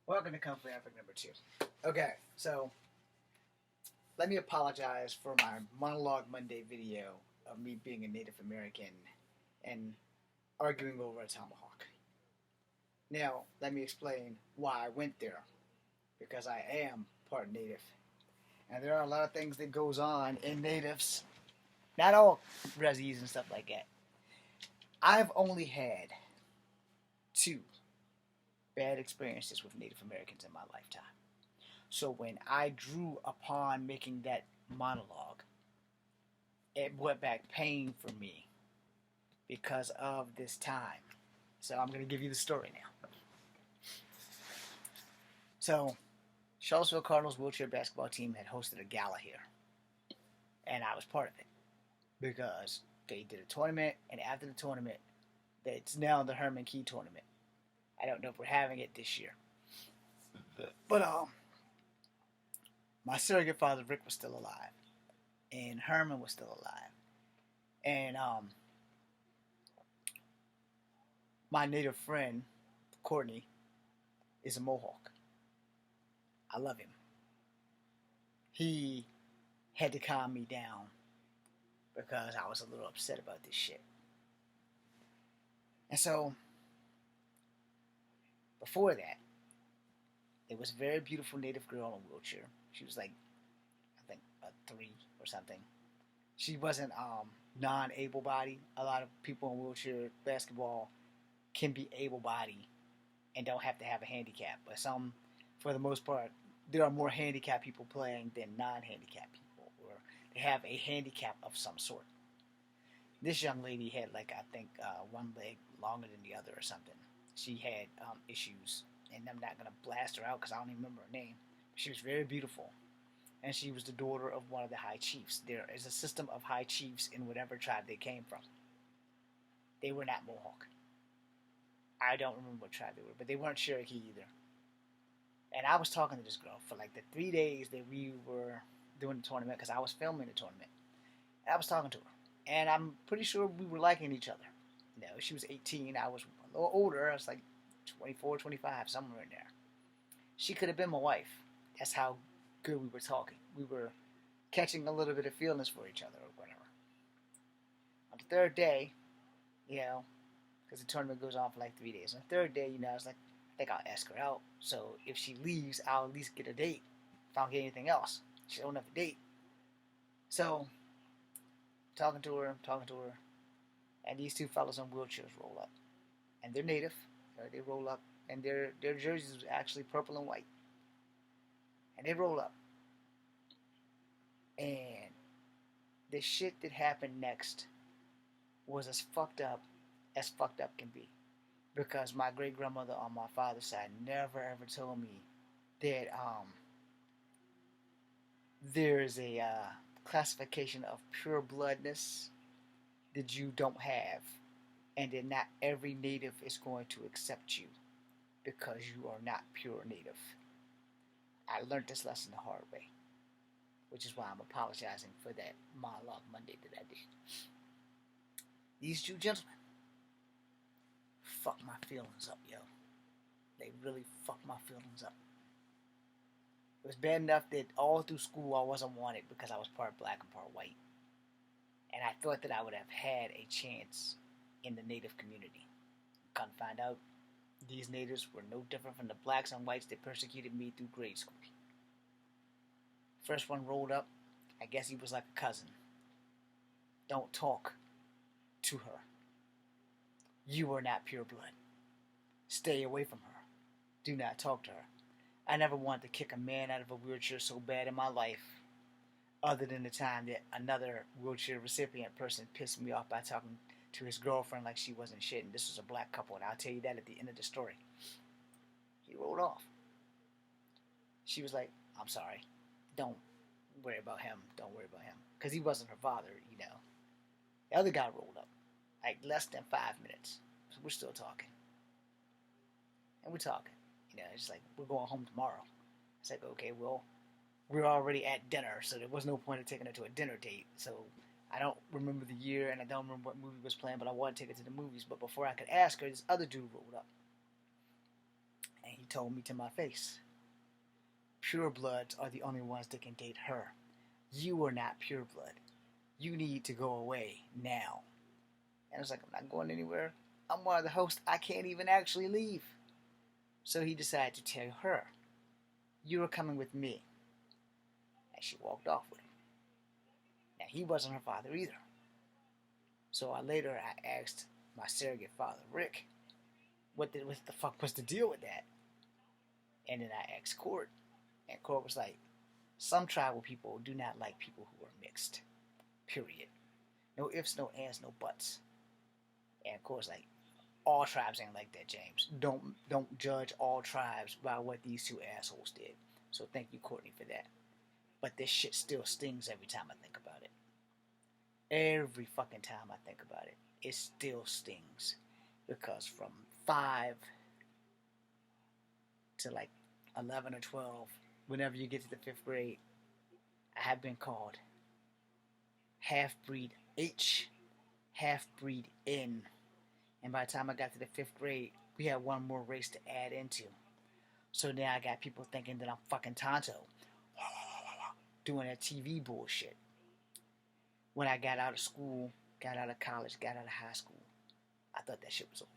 Welcome to Comfort Epic number 2. Okay, so let me apologize for my Monologue Monday video of me being a Native American and arguing over a tomahawk. Now, let me explain why I went there. Because I am part Native. And there are a lot of things that goes on in Natives. Not all Rezzies and stuff like that. I've only had 2 bad experiences with Native Americans in my lifetime. So when I drew upon making that monologue, it went back pain for me because of this time. So I'm going to give you the story now. So, Charlottesville Cardinals wheelchair basketball team had hosted a gala here. And I was part of it. Because they did a tournament, and after the tournament, it's now the Herman Key tournament. I don't know if we're having it this year. But my surrogate father, Rick, was still alive. And Herman was still alive. And my native friend, Courtney, is a Mohawk. I love him. He had to calm me down because I was a little upset about this shit. And so, before that, there was a very beautiful Native girl in a wheelchair. She was like, I think, a 3 or something. She wasn't non-able-bodied. A lot of people in wheelchair basketball can be able-bodied and don't have to have a handicap. But some, for the most part, there are more handicapped people playing than non-handicapped people, or they have a handicap of some sort. This young lady had, like, I think, one leg longer than the other or something. She had issues, and I'm not going to blast her out because I don't even remember her name. She was very beautiful, and she was the daughter of one of the high chiefs. There is a system of high chiefs in whatever tribe they came from. They were not Mohawk. I don't remember what tribe they were, but they weren't Cherokee either. And I was talking to this girl for like the 3 days that we were doing the tournament, because I was filming the tournament. And I was talking to her. And I'm pretty sure we were liking each other. You know, she was 18. I was a little older. I was like 24, 25, somewhere in there. She could have been my wife. That's how good we were talking. We were catching a little bit of feelings for each other or whatever. On the 3rd day, you know, because the tournament goes on for like 3 days. On the 3rd day, you know, I was like, I think I'll ask her out. So if she leaves, I'll at least get a date. If I don't get anything else, she don't have a date. So, talking to her, and these 2 fellas in wheelchairs roll up. And they're native. They roll up, and their jerseys was actually purple and white. And they roll up. And the shit that happened next was as fucked up can be. Because my great-grandmother on my father's side never ever told me that there's a classification of pure bloodness that you don't have, and that not every native is going to accept you because you are not pure native. I learned this lesson the hard way, which is why I'm apologizing for that Monologue Monday that I did. These 2 gentlemen fuck my feelings up, yo. They really fucked my feelings up. It was bad enough that all through school I wasn't wanted because I was part black and part white. And I thought that I would have had a chance in the native community. Come to find out, these natives were no different from the blacks and whites that persecuted me through grade school. First one rolled up, I guess he was like a cousin. Don't talk to her. You are not pure blood. Stay away from her. Do not talk to her. I never wanted to kick a man out of a wheelchair so bad in my life, other than the time that another wheelchair recipient person pissed me off by talking to his girlfriend like she wasn't shit, and this was a black couple, and I'll tell you that at the end of the story. He rolled off. She was like, I'm sorry. Don't worry about him. Don't worry about him. Because he wasn't her father, you know. The other guy rolled up. Like less than 5 minutes. So we're still talking. And we're talking. You know, it's like, we're going home tomorrow. It's like, okay, well, we're already at dinner, so there was no point in taking her to a dinner date. So I don't remember the year, and I don't remember what movie was playing, but I wanted to take her to the movies. But before I could ask her, this other dude rolled up. And he told me to my face, purebloods are the only ones that can date her. You are not pureblood. You need to go away now. And I was like, I'm not going anywhere. I'm one of the hosts. I can't even actually leave. So he decided to tell her, you are coming with me. And she walked off with him. Now, he wasn't her father either. So later I asked my surrogate father, Rick, what the fuck was the deal with that? And then I asked Court. And Court was like, some tribal people do not like people who are mixed. Period. No ifs, no ands, no buts. And of course, like, all tribes ain't like that, James. Don't judge all tribes by what these two assholes did. So thank you, Courtney, for that. But this shit still stings every time I think about it. Every fucking time I think about it, it still stings. Because from 5 to like 11 or 12, whenever you get to the 5th grade, I have been called half-breed H, half-breed N. And by the time I got to the 5th grade, we had one more race to add into. So now I got people thinking that I'm fucking Tonto. Doing that TV bullshit. When I got out of school, got out of college, got out of high school, I thought that shit was over.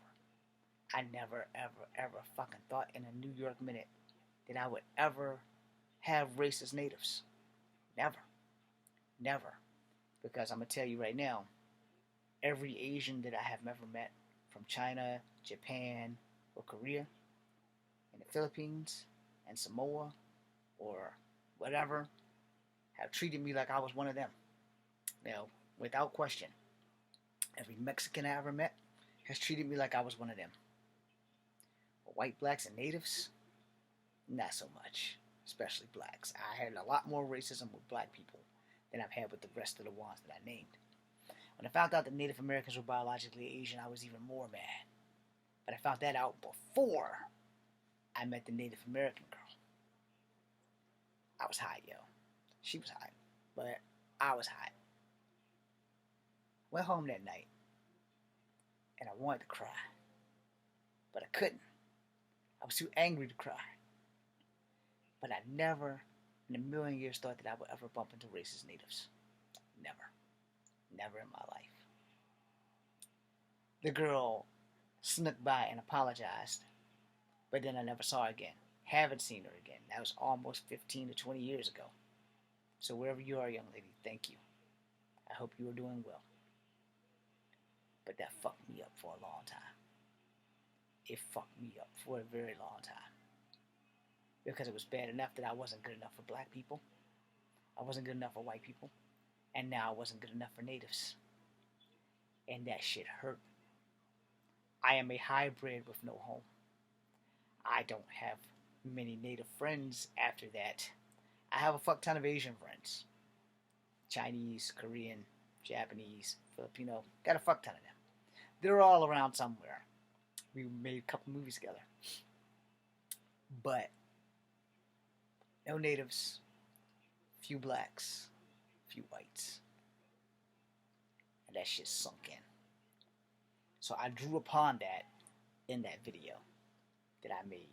I never, ever, ever fucking thought in a New York minute that I would ever have racist natives. Never. Never. Because I'm going to tell you right now, every Asian that I have ever met, from China, Japan, or Korea, in the Philippines, and Samoa, or whatever, have treated me like I was one of them. You know, without question. Every Mexican I ever met has treated me like I was one of them. But white, blacks, and natives, not so much. Especially blacks. I had a lot more racism with black people than I've had with the rest of the ones that I named. When I found out that Native Americans were biologically Asian, I was even more mad. But I found that out before I met the Native American girl. I was hot, yo. She was hot. But I was hot. Went home that night. And I wanted to cry. But I couldn't. I was too angry to cry. But I never, in a million years, thought that I would ever bump into racist natives. Never. Never in my life. The girl snuck by and apologized, but then I never saw her again. Haven't seen her again. That was almost 15 to 20 years ago. So wherever you are, young lady, thank you. I hope you are doing well. But that fucked me up for a long time. It fucked me up for a very long time. Because it was bad enough that I wasn't good enough for black people. I wasn't good enough for white people. And now I wasn't good enough for natives. And that shit hurt. I am a hybrid with no home. I don't have many native friends after that. I have a fuck ton of Asian friends. Chinese, Korean, Japanese, Filipino. Got a fuck ton of them. They're all around somewhere. We made a couple movies together. But no natives, few blacks, few whites. And that shit sunk in. So I drew upon that in that video that I made.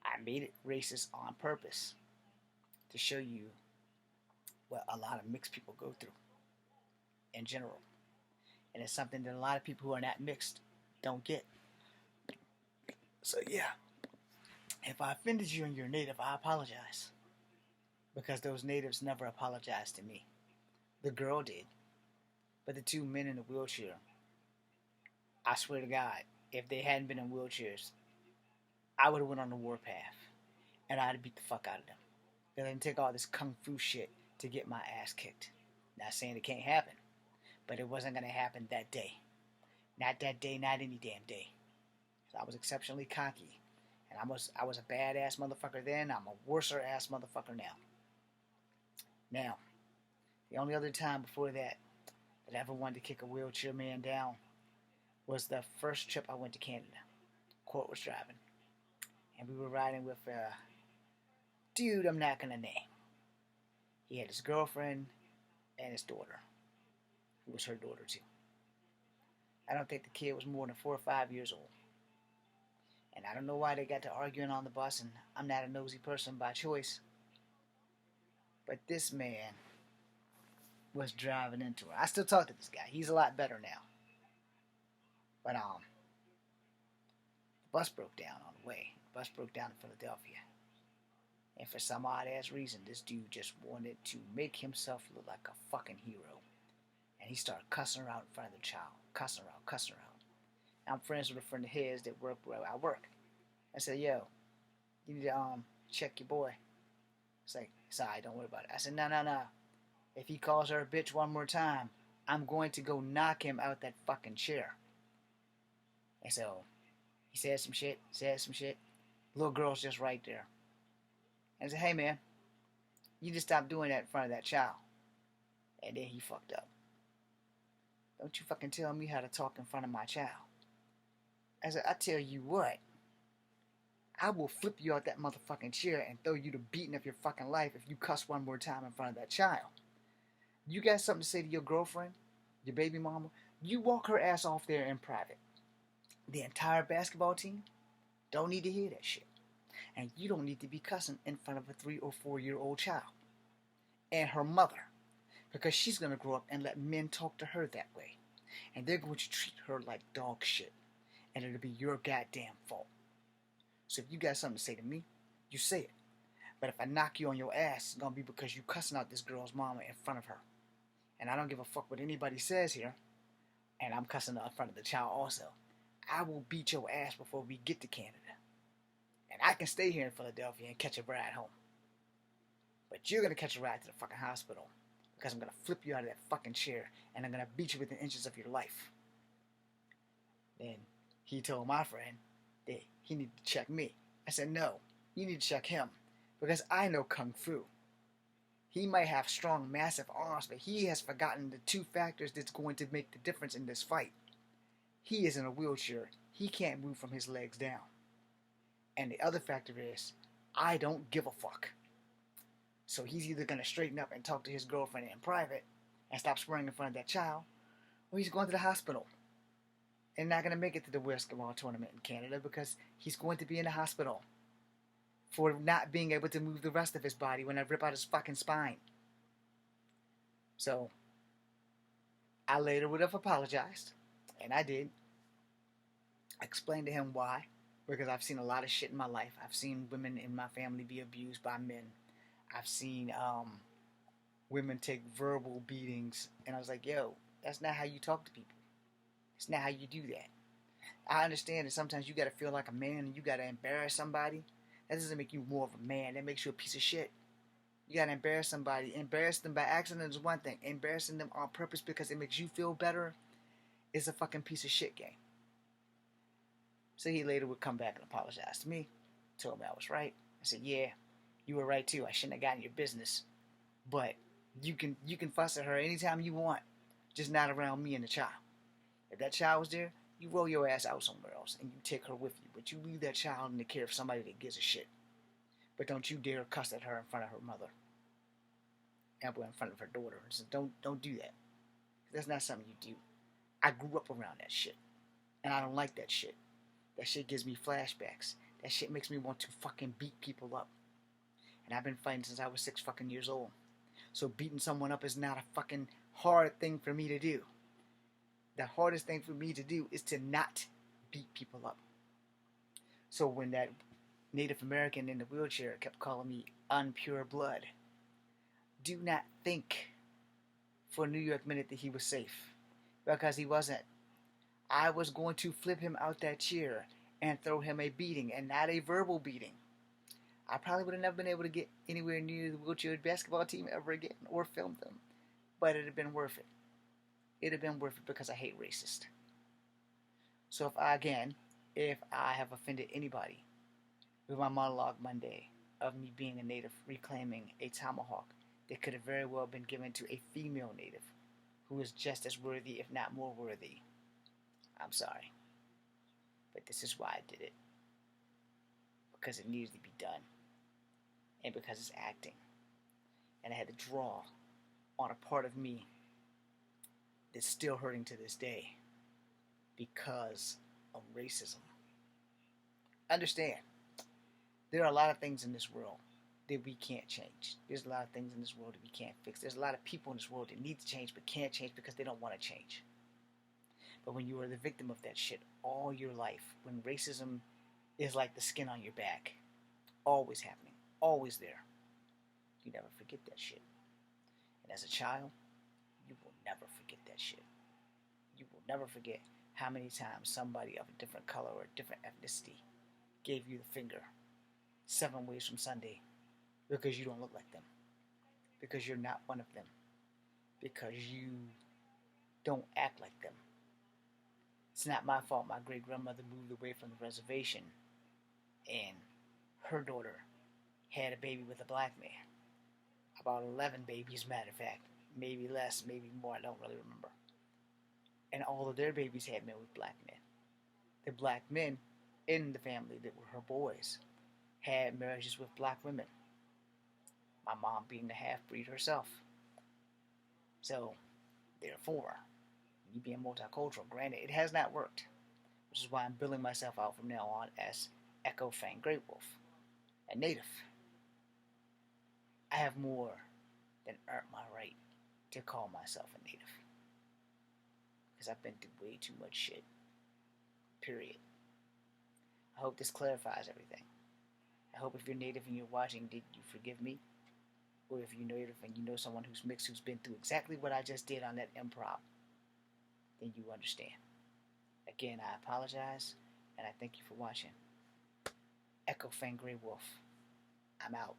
I made it racist on purpose to show you what a lot of mixed people go through in general. And it's something that a lot of people who are not mixed don't get. So yeah, if I offended you and you're native, I apologize. Because those natives never apologized to me. The girl did. But the two men in the wheelchair, I swear to God, if they hadn't been in wheelchairs, I would have went on the warpath. And I'd have beat the fuck out of them. They didn't take all this kung fu shit to get my ass kicked. Not saying it can't happen. But it wasn't going to happen that day. Not that day, not any damn day. So I was exceptionally cocky. And I was a badass motherfucker then. I'm a worser ass motherfucker now. Now, the only other time before that I ever wanted to kick a wheelchair man down was the first trip I went to Canada. Court was driving. And we were riding with a dude I'm not going to name. He had his girlfriend and his daughter. Who was her daughter too. I don't think the kid was more than 4 or 5 years old. And I don't know why they got to arguing on the bus, and I'm not a nosy person by choice. But this man was driving into her. I still talk to this guy. He's a lot better now. But the bus broke down on the way. The bus broke down in Philadelphia. And for some odd ass reason, this dude just wanted to make himself look like a fucking hero. And he started cussing her out in front of the child. Cussing her out, cussing her out. I'm friends with a friend of his that work where I work. I said, yo, you need to check your boy. It's like, sorry, don't worry about it. I said, no. If he calls her a bitch one more time, I'm going to go knock him out that fucking chair. And so he said some shit. Little girl's just right there. And I said, hey man, you just stop doing that in front of that child. And then he fucked up. Don't you fucking tell me how to talk in front of my child. I said, I tell you what, I will flip you out that motherfucking chair and throw you the beating of your fucking life if you cuss one more time in front of that child. You got something to say to your girlfriend, your baby mama, you walk her ass off there in private. The entire basketball team don't need to hear that shit. And you don't need to be cussing in front of a 3 or 4 year old child. And her mother. Because she's going to grow up and let men talk to her that way. And they're going to treat her like dog shit. And it'll be your goddamn fault. So if you got something to say to me, you say it. But if I knock you on your ass, it's going to be because you cussing out this girl's mama in front of her. And I don't give a fuck what anybody says here. And I'm cussing out in front of the child also. I will beat your ass before we get to Canada. And I can stay here in Philadelphia and catch a ride home. But you're going to catch a ride to the fucking hospital. Because I'm going to flip you out of that fucking chair. And I'm going to beat you within inches of your life. Then he told my friend that he needed to check me. I said, no, you need to check him. Because I know Kung Fu. He might have strong, massive arms, but he has forgotten the 2 factors that's going to make the difference in this fight. He is in a wheelchair. He can't move from his legs down. And the other factor is, I don't give a fuck. So he's either going to straighten up and talk to his girlfriend in private and stop swearing in front of that child, or he's going to the hospital and not going to make it to the basketball tournament in Canada because he's going to be in the hospital for not being able to move the rest of his body when I rip out his fucking spine. So I later would have apologized, and I did. I explained to him why. Because I've seen a lot of shit in my life. I've seen women in my family be abused by men. I've seen women take verbal beatings. And I was like, yo, that's not how you talk to people. It's not how you do that. I understand that sometimes you got to feel like a man and you got to embarrass somebody. That doesn't make you more of a man. That makes you a piece of shit. You got to embarrass somebody. Embarrass them by accident is one thing. Embarrassing them on purpose because it makes you feel better is a fucking piece of shit game. So he later would come back and apologize to me. Told me I was right. I said, yeah, you were right too. I shouldn't have gotten your business. But you can fuss at her anytime you want. Just not around me and the child. If that child was there, you roll your ass out somewhere else and you take her with you. But you leave that child in the care of somebody that gives a shit. But don't you dare cuss at her in front of her mother. And in front of her daughter. So don't do that. That's not something you do. I grew up around that shit. And I don't like that shit. That shit gives me flashbacks. That shit makes me want to fucking beat people up. And I've been fighting since I was 6 fucking years old. So beating someone up is not a fucking hard thing for me to do. The hardest thing for me to do is to not beat people up. So when that Native American in the wheelchair kept calling me unpure blood, do not think for a New York minute that he was safe. Because he wasn't. I was going to flip him out that chair and throw him a beating, and not a verbal beating. I probably would have never been able to get anywhere near the wheelchair basketball team ever again or film them. But it'd have been worth it. It'd have been worth it because I hate racist. So if I have offended anybody with my Monologue Monday of me being a native reclaiming a tomahawk that could have very well been given to a female native who is just as worthy, if not more worthy, I'm sorry. But this is why I did it. Because it needed to be done. And because it's acting. And I had to draw on a part of me that's still hurting to this day because of racism. understand, there are a lot of things in this world that we can't change. There's a lot of things in this world that we can't fix. There's a lot of people in this world that need to change but can't change because they don't want to change. But when you are the victim of that shit all your life, when racism is like the skin on your back, always happening, always there, you never forget that shit. And as a child, you will never forget that shit. You will never forget how many times somebody of a different color or a different ethnicity gave you the finger 7 ways from Sunday because you don't look like them, because you're not one of them, because you don't act like them. It's not my fault my great grandmother moved away from the reservation and her daughter had a baby with a black man. About 11 babies, matter of fact. Maybe less, maybe more, I don't really remember. And all of their babies had men with black men. The black men in the family that were her boys had marriages with black women. My mom being the half-breed herself. So, therefore, me being multicultural, granted, it has not worked. Which is why I'm billing myself out from now on as Echo Fang Great Wolf, a native. I have more than earned my right to call myself a native. Because I've been through way too much shit. Period. I hope this clarifies everything. I hope if you're native and you're watching, did you forgive me? Or if you're native and you know someone who's mixed who's been through exactly what I just did on that improv, then you understand. Again, I apologize, and I thank you for watching. Echo Fang Grey Wolf. I'm out.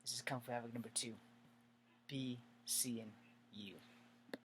This is Kung Fu Havoc number 2. Be seeing you.